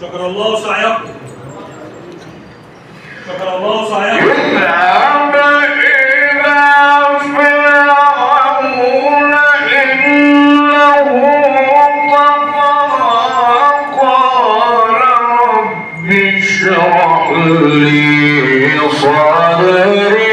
شكر الله سعيكم. شكر الله سعيكم. اذهب إلى فرعون إنه طغى قال رب اشرح لي صدري